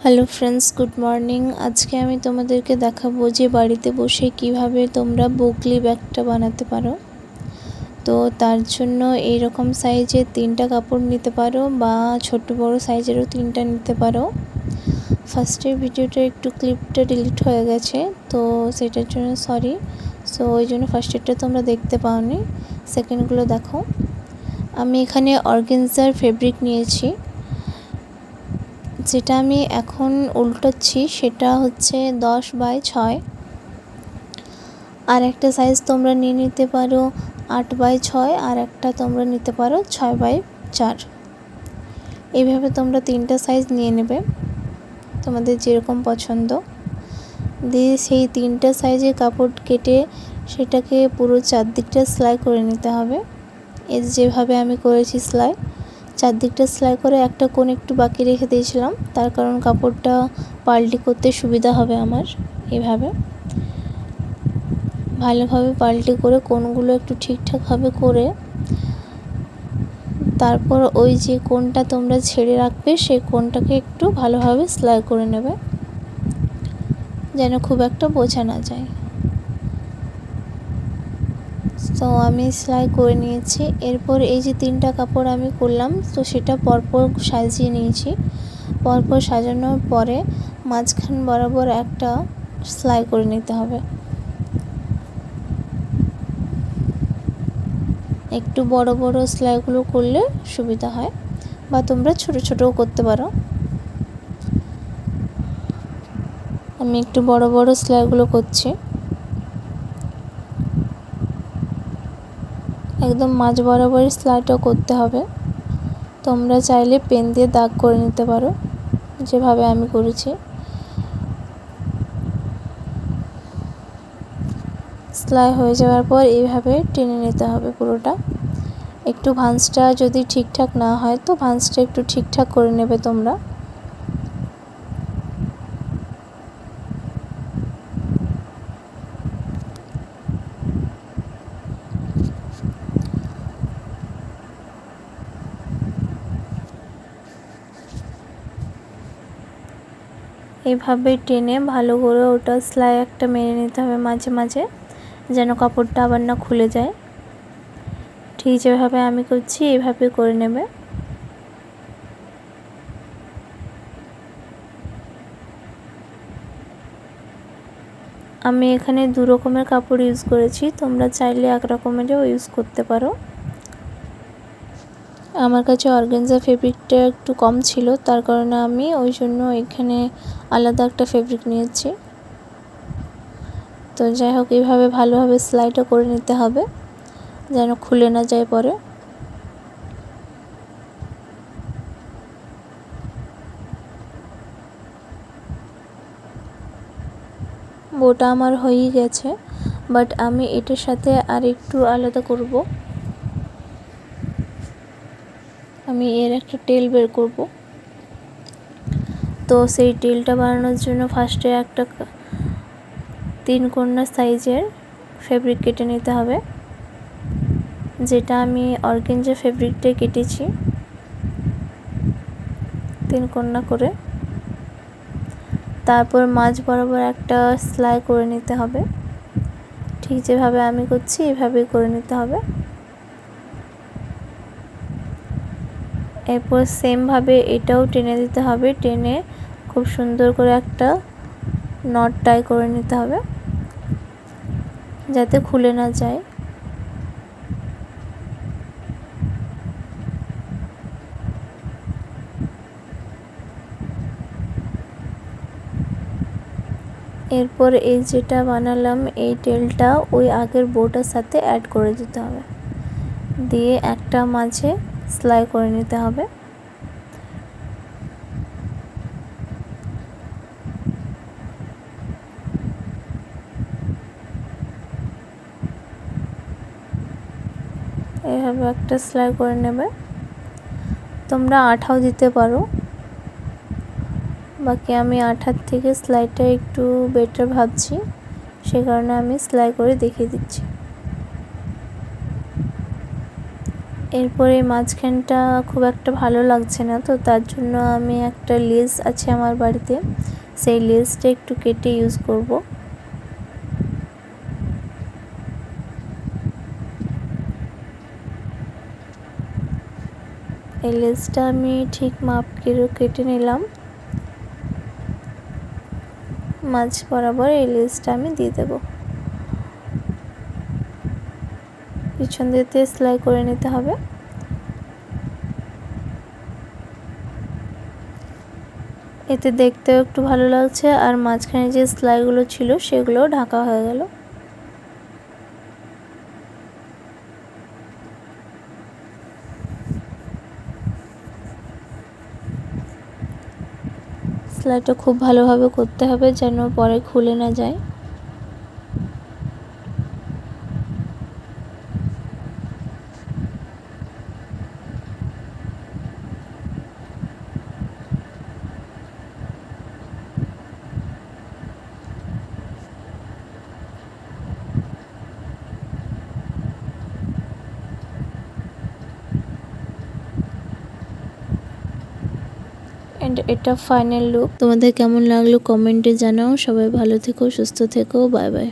Hello friends, good morning. আজকে আমি তোমাদেরকে দেখাবো যে বাড়িতে বসে কিভাবে তোমরা বুকলি ব্যাগটা বানাতে পারো। তো তার জন্য এইরকম সাইজের 3টা কাপড় নিতে পারো বা ছোট বড় সাইজেরও 3টা নিতে পারো। ফার্স্টের ভিডিওটা একটু ক্লিপটা ডিলিট হয়ে গেছে, তো সেটার জন্য সরি। সো ওই জন্য ফার্স্টেরটা তোমরা দেখতে পাওনি, সেকেন্ডগুলো দেখো। আমি এখানে অর্গানজার ফেব্রিক নিয়েছি, যেটা আমি এখন উল্টাচ্ছি সেটা হচ্ছে 10x6। আর একটা সাইজ তোমরা নিয়ে নিতে পারো 8x6, আর একটা তোমরা নিতে পারো 6x4। এইভাবে তোমরা 3টা সাইজ নিয়ে নেবে, তোমাদের যেরকম পছন্দ। দিয়ে সেই 3টা সাইজের কাপড় কেটে সেটাকে পুরো চারদিকটা সেলাই করে নিতে হবে। এই যেভাবে আমি করেছি সেলাই, চারদিকটা সেলাই করে একটা কোণ একটু বাকি রেখে দিয়েছিলাম, তার কারণ কাপড়টা পাল্টি করতে সুবিধা হবে আমার। এভাবে ভালোভাবে পাল্টি করে কোণগুলো একটু ঠিকঠাকভাবে করে তারপর ওই যে কোণটা তোমরা ছেড়ে রাখবে সেই কোণটাকে একটু ভালোভাবে সেলাই করে নেবে, যেন খুব একটা বোঝা না যায়। তো আমি সেলাই করে নিয়েছি। এরপর এই যে 3টা কাপড় আমি করলাম, তো সেটা পরপর সাজিয়ে নিয়েছি। পরপর সাজানোর পরে মাঝখান বরাবর একটা সেলাই করে নিতে হবে। একটু বড় বড় সেলাইগুলো করলে সুবিধা হয়, বা তোমরা ছোট ছোটও করতে পারো। আমি একটু বড় বড় সেলাইগুলো করছি। একদম মাঝ বরাবর সেলাইটাও করতে হবে। তোমরা চাইলে পেন দিয়ে দাগ করে নিতে পারো, যেভাবে আমি করেছি। সেলাই হয়ে যাওয়ার পর এইভাবে টেনে নিতে হবে পুরোটা। একটু ভাঁজটা যদি ঠিকঠাক না হয় তো ভাঁজটা একটু ঠিকঠাক করে নেবে তোমরা। এইভাবে টেনে ভালো করে ওটা সেলাই একটা মেরে নিতে হবে মাঝে মাঝে, যেন কাপড়টা আবার না খুলে যায়। ঠিক যেভাবে আমি করছি এইভাবে করে নেবে। আমি এখানে 2 রকমের কাপড় ইউজ করেছি, তোমরা চাইলে 1 রকমেরও ইউজ করতে পারো। আমার কাছে অর্গানজা ফেব্রিকটা একটু কম ছিল, তার কারণে আমি ওই জন্য এখানে আলাদা একটা ফেব্রিক নিয়েছি। তো যাই হোক, এইভাবে ভালোভাবে সেলাইটা করে নিতে হবে, যেন খুলে না যায় পরে। বোটা আমার হয়েই গেছে, বাট আমি এটার সাথে আর একটু আলাদা করব। আমি এর একটা টেল বের করব। তো সেই টেলটা বানানোর জন্য ফার্স্টে একটা 3 কোণা সাইজের ফেব্রিক কেটে নিতে হবে, যেটা আমি অর্গানজা ফেব্রিকটাই কেটেছি 3 কোণা করে। তারপর মাঝ বরাবর একটা সেলাই করে নিতে হবে, ঠিক যেভাবে আমি করছি এভাবেই করে নিতে হবে। এরপর সেমভাবে এটাও টেনে দিতে হবে, টেনে খুব সুন্দর করে একটা নট টাই করে নিতে হবে, যাতে খুলে না যায়। এরপর এই যেটা বানালাম এই টেলটা ওই আগের বোটার সাথে অ্যাড করে দিতে হবে, দিয়ে একটা মাঝে সেলাই করে নিতে হবে। এইভাবে একটা সেলাই করে নেবে। তোমরা আঠাও দিতে পারো, বাকি আমি আঠার থেকে সেলাইটা একটু বেটার ভাবছি, সে কারণে আমি সেলাই করে দেখিয়ে দিচ্ছি। এরপরে মাঝখানটা খুব একটা ভালো লাগছে না, তো তার জন্য আমি একটা লেস আছে আমার বাড়িতে, সেই লেসটা একটু কেটে ইউজ করব। এই লেসটা আমি ঠিক মাপ করে কেটে নিলাম। মাঝ বরাবর এই লেসটা আমি দিয়ে দেব। পিছন দিতে সেলাই করে নিতে হবে। এতে দেখতেও একটু ভালো লাগছে, আর মাঝখানে যে সেলাইগুলো ছিল সেগুলোও ঢাকা হয়ে গেল। সেলাইটা খুব ভালোভাবে করতে হবে যেন পরে খুলে না যায়। এন্ড এটা ফাইনাল লুক। তোমাদের কেমন লাগলো কমেন্টে জানাও। সবাই ভালো থেকো, সুস্থ থেকো, বাই বাই।